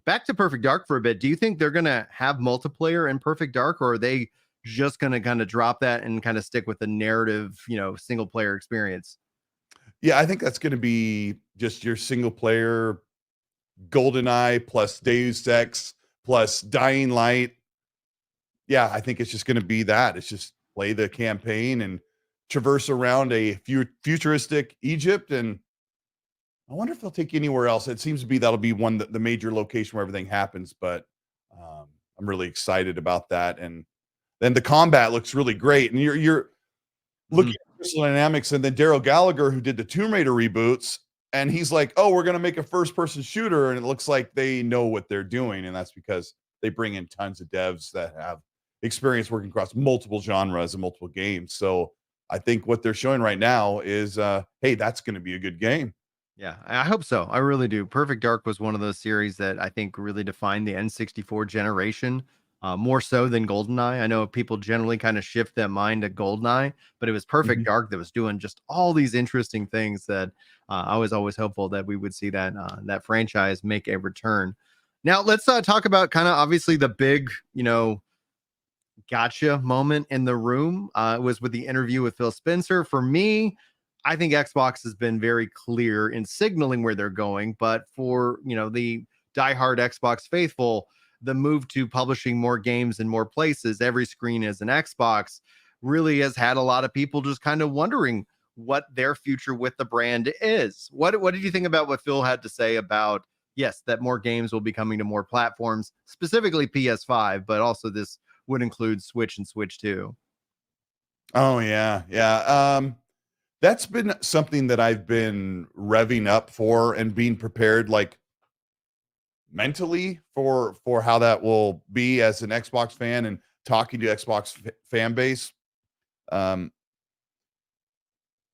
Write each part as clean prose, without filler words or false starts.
back to Perfect Dark for a bit. Do you think they're going to have multiplayer in Perfect Dark, or are they just going to kind of drop that and kind of stick with the narrative, single player experience? Yeah, I think that's going to be just your single player GoldenEye plus Deus Ex plus Dying Light. Yeah, I think it's just going to be that. It's just play the campaign and traverse around a futuristic Egypt. And I wonder if they'll take you anywhere else. It seems to be that'll be the major location where everything happens. But I'm really excited about that. And then the combat looks really great. And you're looking at Crystal Dynamics and then Daryl Gallagher, who did the Tomb Raider reboots, and he's like, "Oh, we're gonna make a first-person shooter," and it looks like they know what they're doing, and that's because they bring in tons of devs that have experience working across multiple genres and multiple games. So I think what they're showing right now is, hey, that's going to be a good game. Yeah, I hope so. I really do. Perfect Dark was one of those series that I think really defined the N64 generation, more so than GoldenEye. I know people generally kind of shift that mind to GoldenEye, but it was Perfect Dark that was doing just all these interesting things that I was always hopeful that we would see that franchise make a return. Now, let's talk about kind of obviously the big, gotcha moment in the room. Was with the interview with Phil Spencer. For me, I think Xbox has been very clear in signaling where they're going, but for the diehard Xbox faithful, the move to publishing more games in more places, every screen is an Xbox, really has had a lot of people just kind of wondering what their future with the brand is. What did you think about what Phil had to say about, yes, that more games will be coming to more platforms, specifically PS5, but also this would include Switch and Switch 2? Oh yeah. That's been something that I've been revving up for and being prepared, like mentally for how that will be as an Xbox fan and talking to Xbox fan base. Um,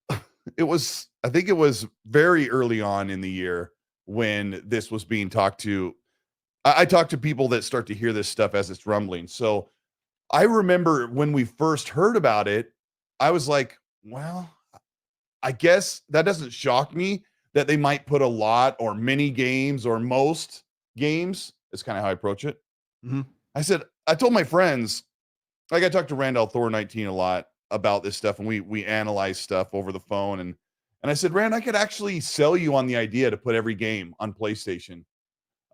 I think it was very early on in the year when this was being talked to. I talk to people that start to hear this stuff as it's rumbling. So I remember when we first heard about it, I was like, well, I guess that doesn't shock me that they might put a lot or many games or most games. Is kind of how I approach it. I told my friends, like I talked to Randall Thor 19 a lot about this stuff, and we analyze stuff over the phone. And I said, Rand, I could actually sell you on the idea to put every game on PlayStation,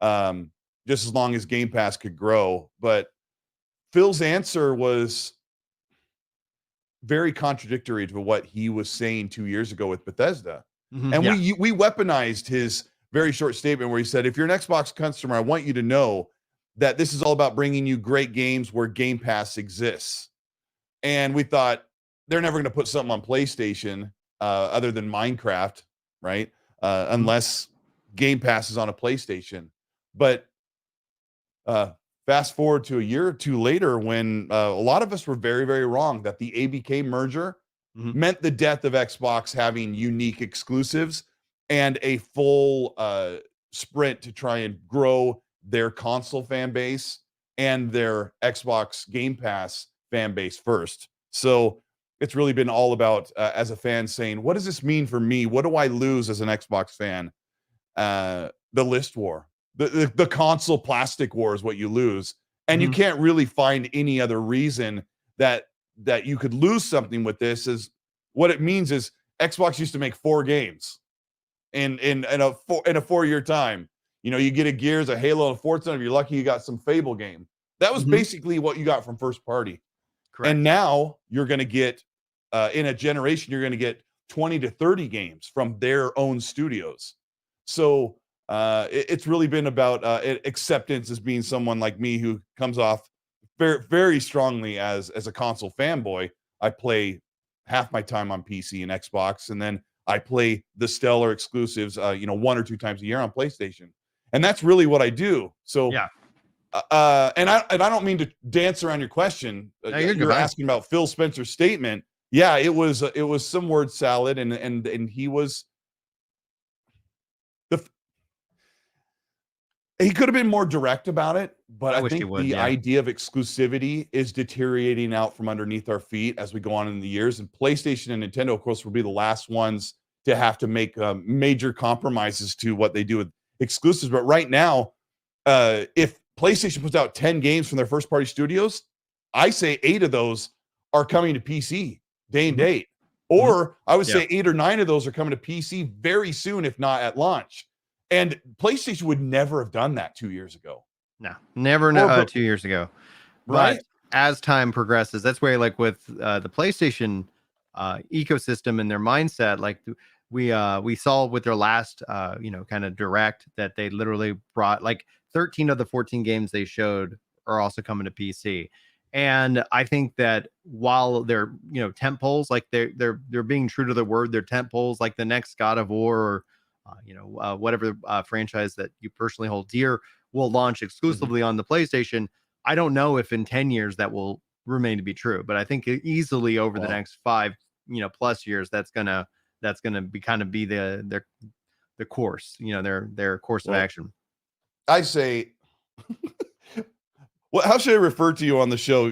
just as long as Game Pass could grow. But Phil's answer was very contradictory to what he was saying 2 years ago with Bethesda. And Yeah. we weaponized his very short statement where he said, if you're an Xbox customer, I want you to know that this is all about bringing you great games where Game Pass exists. And we thought they're never going to put something on PlayStation other than Minecraft, right? Unless Game Pass is on a PlayStation. But fast forward to a year or two later when a lot of us were very, very wrong that the ABK merger meant the death of Xbox having unique exclusives and a full sprint to try and grow their console fan base and their Xbox Game Pass fan base first. So it's really been all about, as a fan, saying, what does this mean for me? What do I lose as an Xbox fan? The list war. The console plastic war is what you lose. And you can't really find any other reason that you could lose something with this. Is what it means is Xbox used to make 4 games in a 4-year time. You get a Gears, a Halo, and a Forza. If you're lucky, you got some Fable game. That was basically what you got from first party. Correct. And now you're going to get, in a generation, you're going to get 20 to 30 games from their own studios. So it's really been about acceptance as being someone like me who comes off very, very strongly as a console fanboy. I play half my time on PC and Xbox, and then I play the stellar exclusives, 1 or 2 times a year on PlayStation, and that's really what I do. So, yeah. And I don't mean to dance around your question. No, you're asking about Phil Spencer's statement. Yeah, it was some word salad, and he was. He could have been more direct about it, but I think the idea of exclusivity is deteriorating out from underneath our feet as we go on in the years. And PlayStation and Nintendo, of course, will be the last ones to have to make major compromises to what they do with exclusives. But right now, if PlayStation puts out 10 games from their first party studios, I say 8 of those are coming to PC day and date. Or I would say 8 or 9 of those are coming to PC very soon, if not at launch. And PlayStation would never have done that 2 years ago. No, never, Or 2 years ago. right? But as time progresses, that's where, like with the PlayStation ecosystem and their mindset, like we saw with their last kind of direct that they literally brought like 13 of the 14 games they showed are also coming to PC. And I think that while they're tent poles, like they're being true to their word, they're tent poles, like the next God of War or whatever franchise that you personally hold dear will launch exclusively on the PlayStation. I don't know if in 10 years that will remain to be true, but I think easily over the next 5 plus years that's gonna be kind of be the course, their course of action. I say, well, how should I refer to you on the show?